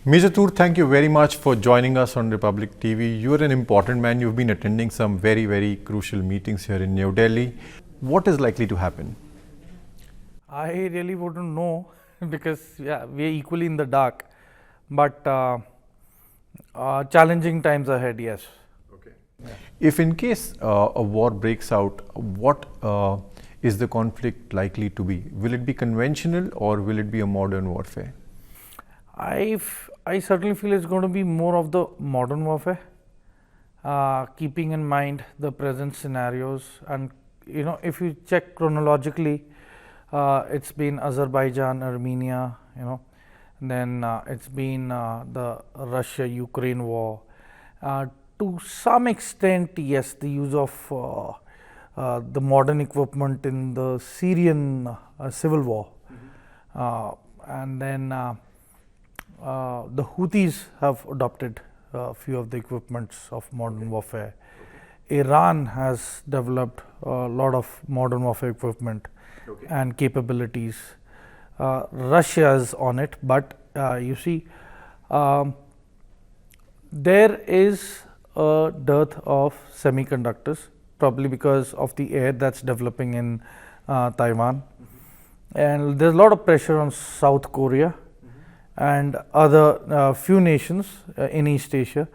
Major Toor, thank you very much for joining us on Republic TV. You are an important man. You've been attending some very, very crucial meetings here in New Delhi. What is likely to happen? I really wouldn't know because we are equally in the dark. But challenging times ahead, yes. Okay. Yeah. If in case a war breaks out, what is the conflict likely to be? Will it be conventional or will it be a modern warfare? I certainly feel it's going to be more of the modern warfare, keeping in mind the present scenarios. And if you check chronologically, it's been Azerbaijan, Armenia, then it's been the Russia-Ukraine war. To some extent, yes, the use of the modern equipment in the Syrian civil war. And then the Houthis have adopted a few of the equipments of modern warfare. Iran has developed a lot of modern warfare equipment and capabilities. Russia is on it, but you see, there is a dearth of semiconductors, probably because of the air that's developing in Taiwan. And there's a lot of pressure on South Korea and other few nations in East Asia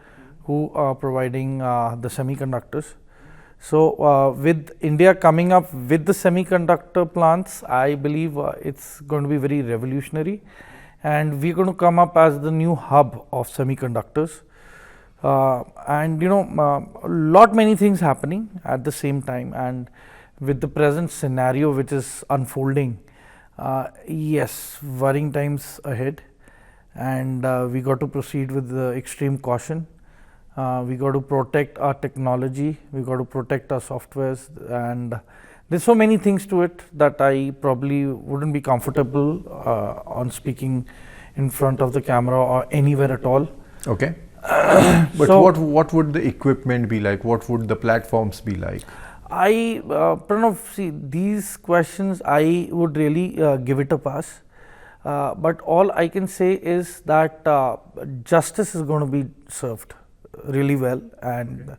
who are providing the semiconductors. So with India coming up with the semiconductor plants, I believe it's going to be very revolutionary, and we're going to come up as the new hub of semiconductors. And many things happening at the same time, and with the present scenario which is unfolding, yes, worrying times ahead. And we got to proceed with the extreme caution. We got to protect our technology, we got to protect our softwares, and there's so many things to it that I probably wouldn't be comfortable on speaking in front of the camera or anywhere at all. Okay. But so, what would the equipment be like? What would the platforms be like? Pranav, see, these questions I would really give it a pass. But all I can say is that justice is going to be served really well, and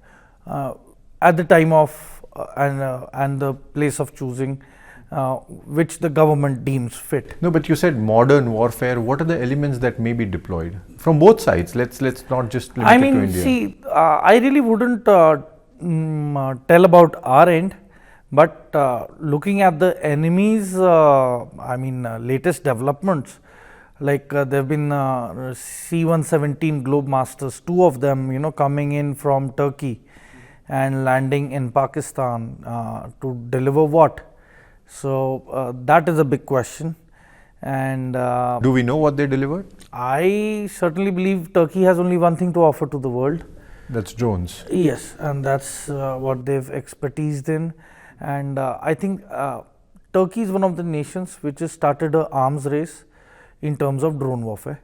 at the time of and the place of choosing which the government deems fit. No, but you said modern warfare. What are the elements that may be deployed from both sides? Let's not just limit it to India. See, I really wouldn't tell about our end. But looking at the enemy's, latest developments, like there have been C-117 Globemasters, two of them, coming in from Turkey and landing in Pakistan to deliver what? So that is a big question. And do we know what they delivered? I certainly believe Turkey has only one thing to offer to the world. That's drones. Yes, and that's what they've expertised in. And I think Turkey is one of the nations which has started an arms race in terms of drone warfare.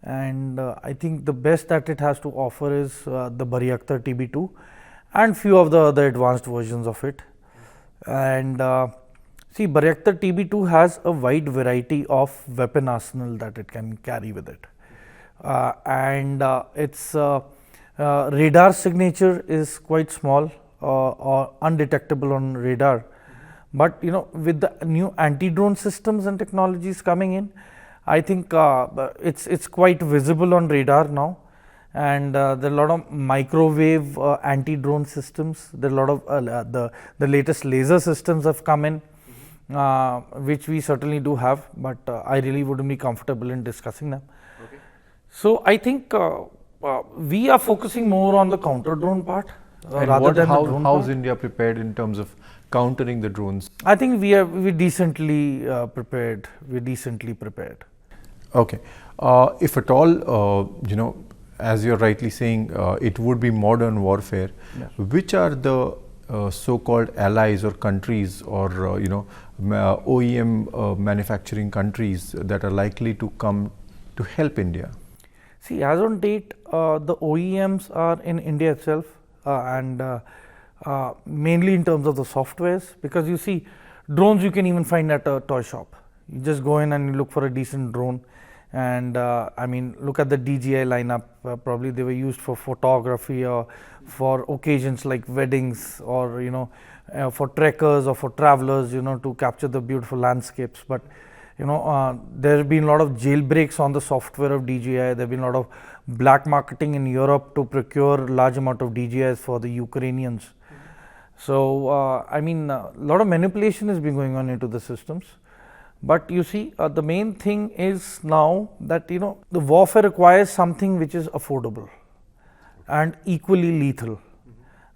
And I think the best that it has to offer is the Bayraktar TB2 and few of the other advanced versions of it. And see, Bayraktar TB2 has a wide variety of weapon arsenal that it can carry with it. And its radar signature is quite small. Or undetectable on radar, but with the new anti-drone systems and technologies coming in, I think it's quite visible on radar now, and there are a lot of microwave anti-drone systems. There are a lot of the latest laser systems have come in, which we certainly do have, but I really wouldn't be comfortable in discussing them. Okay. So I think we are focusing more on the counter drone part. And how is India prepared in terms of countering the drones? I think we're decently prepared. We're decently prepared. Okay. If at all, as you're rightly saying, it would be modern warfare. Yeah. Which are the so-called allies or countries or OEM manufacturing countries that are likely to come to help India? See, as on date, the OEMs are in India itself. And mainly in terms of the softwares, because you see, drones you can even find at a toy shop. You just go in and you look for a decent drone, And I mean, look at the DJI lineup. Probably they were used for photography or for occasions like weddings, or for trekkers or for travelers, to capture the beautiful landscapes. But there have been a lot of jailbreaks on the software of DJI. There have been a lot of black marketing in Europe to procure large amount of DJIs for the Ukrainians. So I mean, a lot of manipulation has been going on into the systems. But you see, the main thing is now that the warfare requires something which is affordable and equally lethal.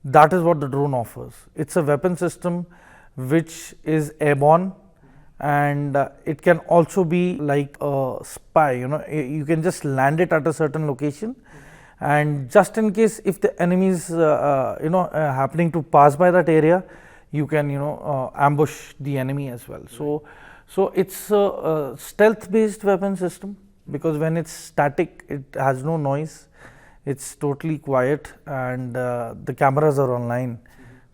That is what the drone offers. It's a weapon system which is airborne, and it can also be like a spy. You can just land it at a certain location, and just in case if the enemy is happening to pass by that area, you can ambush the enemy as well. So it's a stealth based weapon system, because when it's static, it has no noise, it's totally quiet, and the cameras are online.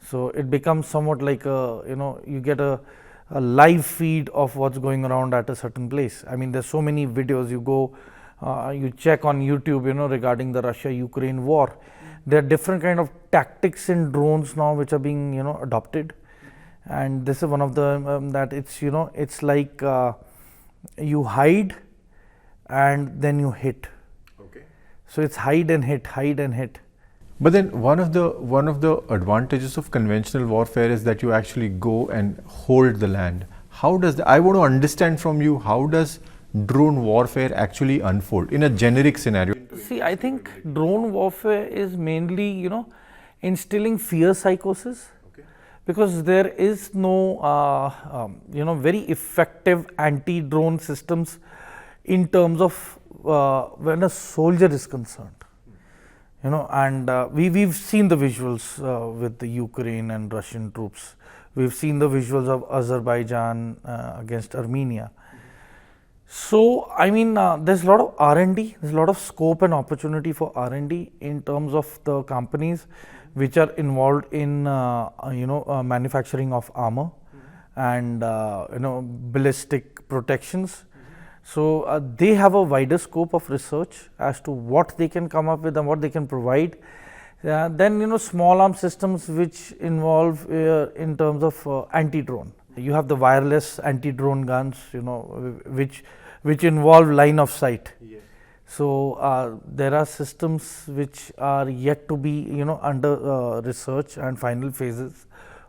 So it becomes somewhat like you get a live feed of what's going around at a certain place. I mean, there's so many videos. You go, you check on YouTube, regarding the Russia-Ukraine war. There are different kind of tactics in drones now which are being, adopted. And this is one of the that it's like you hide and then you hit. Okay. So it's hide and hit, hide and hit. But then one of the advantages of conventional warfare is that you actually go and hold the land. How does I want to understand from you, how does drone warfare actually unfold in a generic scenario? See, I think drone warfare is mainly instilling fear psychosis. Because there is no very effective anti-drone systems in terms of when a soldier is concerned. And we've seen the visuals with the Ukraine and Russian troops. We've seen the visuals of Azerbaijan against Armenia. So I mean, there's a lot of R&D, there's a lot of scope and opportunity for R&D in terms of the companies which are involved in manufacturing of armor and ballistic protections. So they have a wider scope of research as to what they can come up with and what they can provide. Then small arms systems which involve in terms of anti-drone. You have the wireless anti-drone guns, which involve line of sight. Yes. So there are systems which are yet to be under research and final phases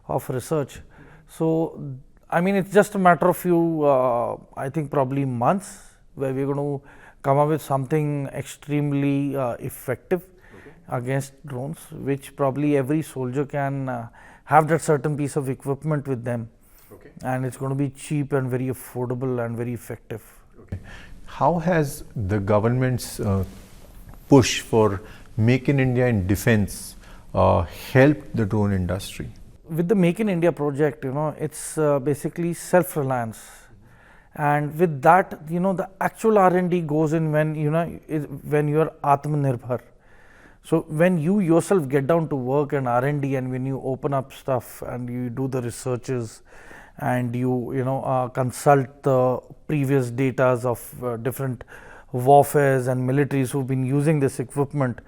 of research. So I mean, it's just a matter of few I think probably months where we're going to come up with something extremely effective against drones, which probably every soldier can have that certain piece of equipment with them. Okay. And it's going to be cheap and very affordable and very effective. Okay. How has the government's push for Make in India in defense helped the drone industry? With the Make in India project, it's basically self-reliance. And with that, the actual R&D goes in when you're Atmanirbhar. So when you yourself get down to work and R&D, and when you open up stuff and you do the researches and you consult the previous datas of different warfares and militaries who've been using this equipment,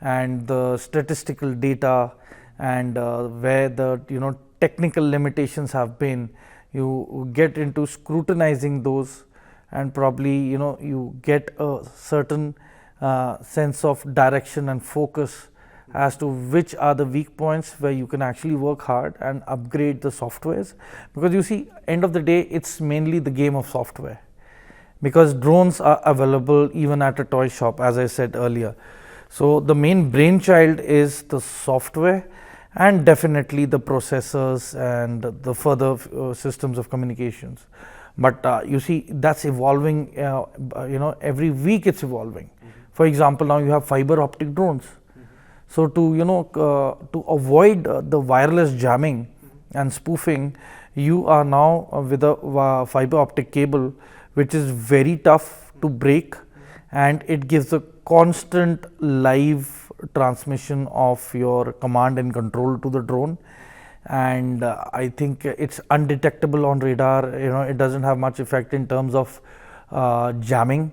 and the statistical data, and where the technical limitations have been, you get into scrutinizing those, and probably you get a certain sense of direction and focus as to which are the weak points where you can actually work hard and upgrade the softwares. Because you see, end of the day, it's mainly the game of software, because drones are available even at a toy shop, as I said earlier. So the main brainchild is the software, and definitely the processors and the further systems of communications. But you see, that's evolving, every week it's evolving. For example, now you have fiber optic drones. So to avoid the wireless jamming and spoofing, you are now with a fiber optic cable, which is very tough to break, and it gives a constant live transmission of your command and control to the drone. And I think it's undetectable on radar. It doesn't have much effect in terms of jamming.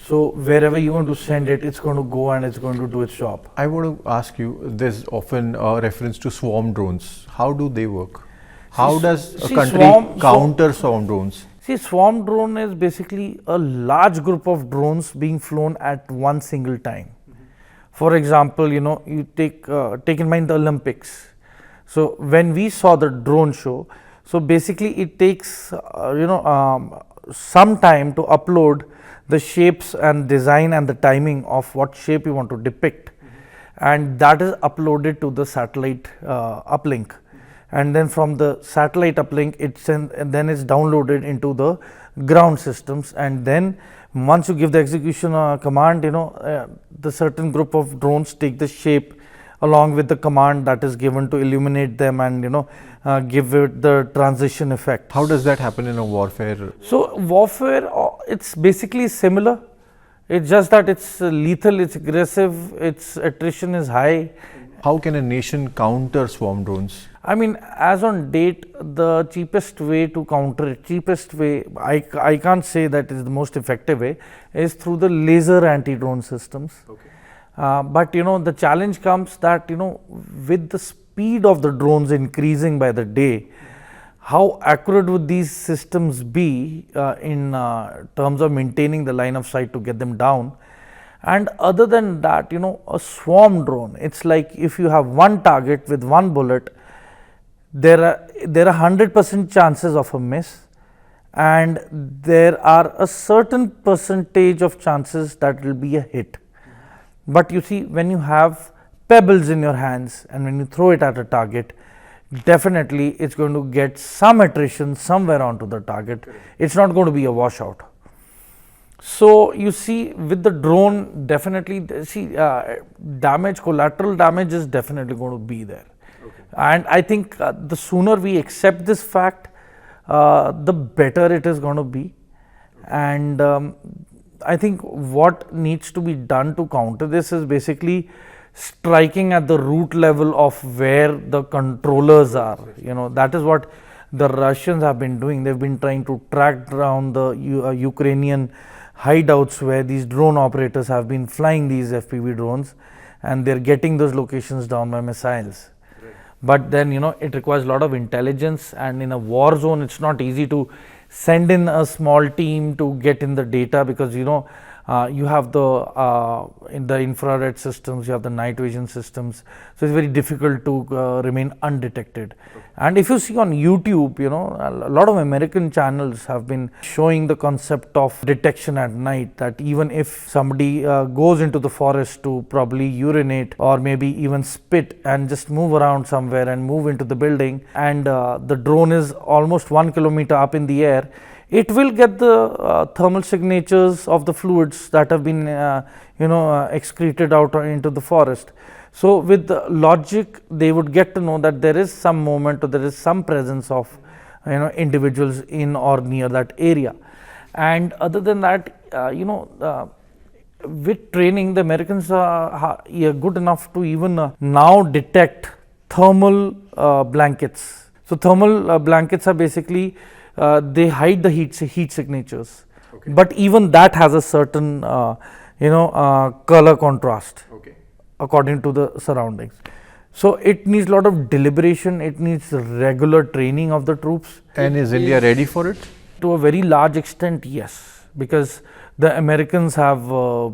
So wherever you want to send it, it's going to go and it's going to do its job. I want to ask you, there's often a reference to swarm drones. How do they work? How does a country counter swarm drones? See, swarm drone is basically a large group of drones being flown at one single time. For example, you take in mind the Olympics. So when we saw the drone show, so basically it takes some time to upload the shapes and design and the timing of what shape you want to depict, and that is uploaded to the satellite uplink, and then from the satellite uplink and then it's downloaded into the ground systems, and then once you give the execution command, the certain group of drones take the shape along with the command that is given to illuminate them and give it the transition effect. How does that happen in a warfare? So warfare, it's basically similar. It's just that it's lethal, it's aggressive, its attrition is high. How can a nation counter swarm drones? I mean, as on date, the cheapest way to counter it, I can't say that is the most effective way, is through the laser anti-drone systems. Okay. But the challenge comes that with the speed of the drones increasing by the day, how accurate would these systems be in terms of maintaining the line of sight to get them down? And other than that, a swarm drone, it's like if you have one target with one bullet, there are 100% chances of a miss, and there are a certain percentage of chances that will be a hit. But you see, when you have pebbles in your hands and when you throw it at a target, definitely it's going to get some attrition somewhere onto the target. It's not going to be a washout. So you see, with the drone, definitely collateral damage is definitely going to be there. Okay. And I think the sooner we accept this fact, the better it is going to be. And I think what needs to be done to counter this is basically striking at the root level of where the controllers are. That is what the Russians have been doing. They've been trying to track down the Ukrainian hideouts where these drone operators have been flying these FPV drones, and they're getting those locations down by missiles. Right. But then, it requires a lot of intelligence, and in a war zone, it's not easy to send in a small team to get in the data, because you have in the infrared systems, you have the night vision systems, so it's very difficult to remain undetected. Okay. And if you see on YouTube, a lot of American channels have been showing the concept of detection at night, that even if somebody goes into the forest to probably urinate or maybe even spit and just move around somewhere and move into the building, and the drone is almost 1 kilometer up in the air, it will get the thermal signatures of the fluids that have been excreted out into the forest. So with the logic, they would get to know that there is some movement or there is some presence of individuals in or near that area. And other than that, with training, the Americans are good enough to even now detect thermal blankets. So thermal blankets are basically they hide the heat signatures. Okay. But even that has a certain color contrast. Okay. According to the surroundings. So it needs a lot of deliberation, it needs regular training of the troops. And is India ready for it? To a very large extent, yes, because the Americans have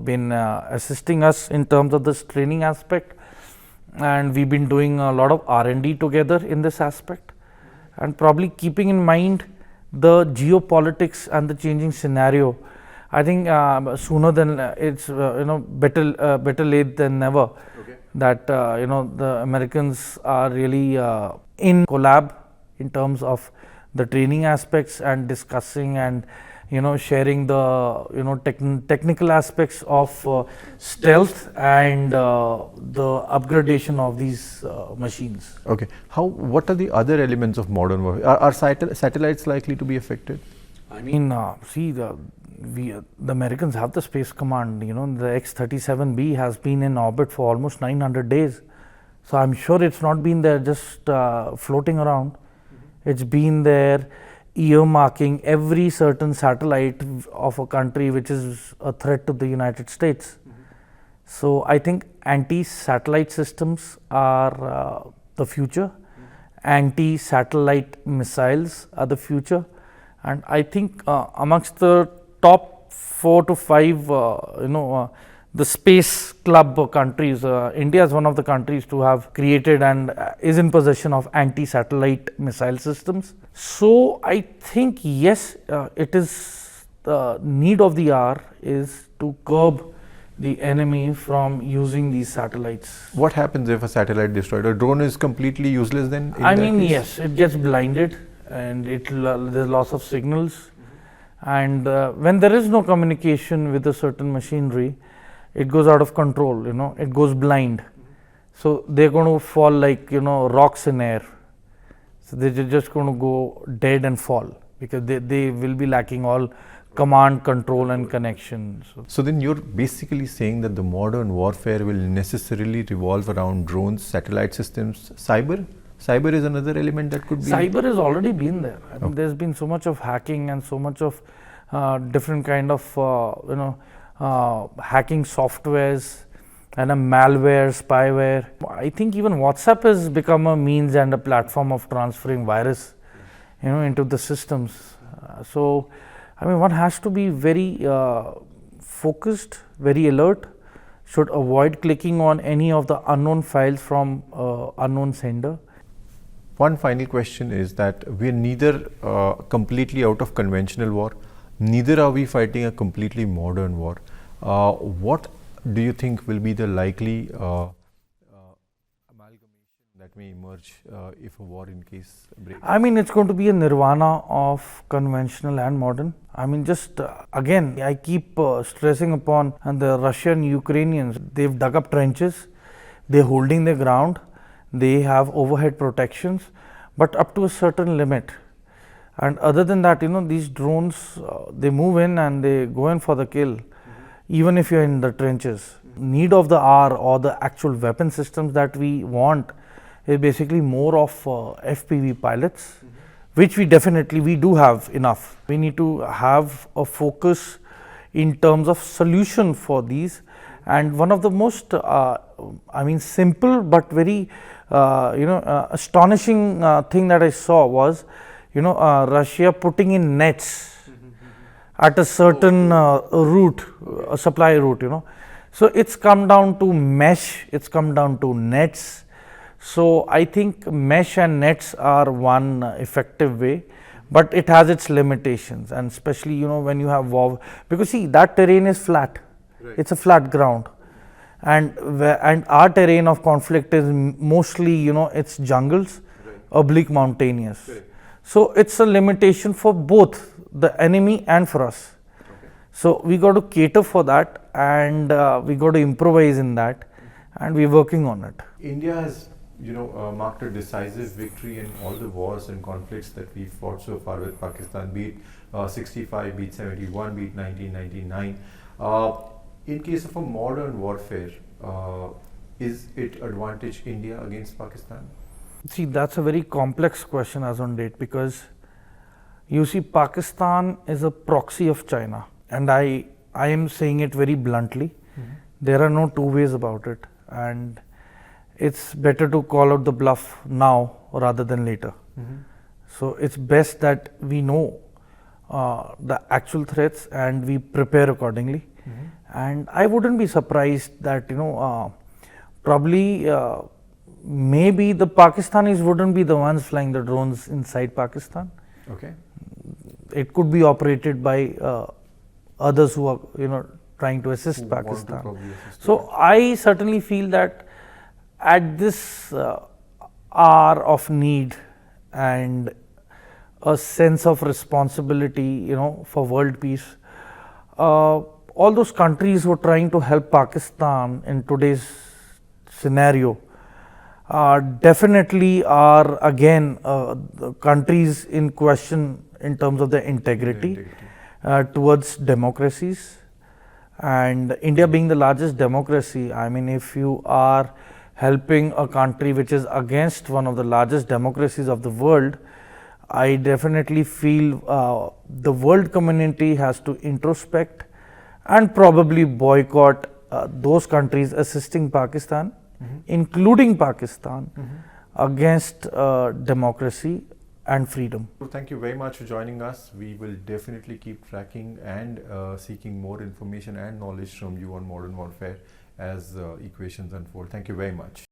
been assisting us in terms of this training aspect, and we've been doing a lot of R&D together in this aspect, and probably keeping in mind the geopolitics and the changing scenario. I think sooner than it's better late than never. Okay. That the Americans are really in collab in terms of the training aspects and discussing and sharing the technical aspects of stealth and the upgradation of these machines. Okay. What are the other elements of modern warfare? Are satellites likely to be affected? I mean, the Americans have the space command. The X-37B has been in orbit for almost 900 days. So I'm sure it's not been there just floating around. Mm-hmm. It's been there earmarking every certain satellite of a country which is a threat to the United States. So I think anti-satellite systems are the future. Anti-satellite missiles are the future, and I think amongst the top 4 to 5, the space club countries, India is one of the countries to have created and is in possession of anti-satellite missile systems. So I think yes, it is the need of the hour is to curb the enemy from using these satellites. What happens if a satellite destroyed? A drone is completely useless then? I mean, yes, it gets blinded and there's loss of signals. And when there is no communication with a certain machinery, it goes out of control, it goes blind. So they're going to fall like, rocks in air. So they're just going to go dead and fall because they will be lacking all command, control and connection. So then you're basically saying that the modern warfare will necessarily revolve around drones, satellite systems, cyber? Cyber is another element that could be... Cyber has already been there. I mean, there's been so much of hacking and so much of different kind of, hacking softwares and a malware, spyware. I think even WhatsApp has become a means and a platform of transferring virus, into the systems. So, I mean, one has to be very focused, very alert, should avoid clicking on any of the unknown files from unknown sender. One final question is that we're neither completely out of conventional war, neither are we fighting a completely modern war. What do you think will be the likely amalgamation that may emerge if a war in case breaks? I mean, it's going to be a nirvana of conventional and modern. I mean, just again, I keep stressing upon the Russian Ukrainians. They've dug up trenches, they're holding their ground, they have overhead protections, but up to a certain limit. And other than that, these drones, they move in and they go in for the kill, even if you're in the trenches. Need of the hour or the actual weapon systems that we want is basically more of FPV pilots, which we do have enough. We need to have a focus in terms of solution for these. And one of the most, simple but very, astonishing thing that I saw was, Russia putting in nets at a certain route, a supply route, So it's come down to mesh, it's come down to nets. So I think mesh and nets are one effective way, but it has its limitations, and especially, when you have war, because see, that terrain is flat, it's a flat ground. And our terrain of conflict is mostly, it's jungles, oblique mountainous. So it's a limitation for both the enemy and for us. So we got to cater for that, and we got to improvise in that, and we're working on it. India has, marked a decisive victory in all the wars and conflicts that we've fought so far with Pakistan, be it 65, be it 71, be it 1999. In case of a modern warfare, is it advantage India against Pakistan? See, that's a very complex question as on date, because you see, Pakistan is a proxy of China, and I am saying it very bluntly. There are no two ways about it, and it's better to call out the bluff now rather than later. So it's best that we know the actual threats and we prepare accordingly. And I wouldn't be surprised that, probably maybe the Pakistanis wouldn't be the ones flying the drones inside Pakistan. Okay. It could be operated by others who are, trying to assist Pakistan. So I certainly feel that at this hour of need and a sense of responsibility, for world peace, all those countries who are trying to help Pakistan in today's scenario definitely are again the countries in question in terms of their integrity towards democracies. And India being the largest democracy, I mean, if you are helping a country which is against one of the largest democracies of the world, I definitely feel the world community has to introspect and probably boycott those countries assisting Pakistan, including Pakistan, against democracy and freedom. So thank you very much for joining us. We will definitely keep tracking and seeking more information and knowledge from you on modern warfare as equations unfold. Thank you very much.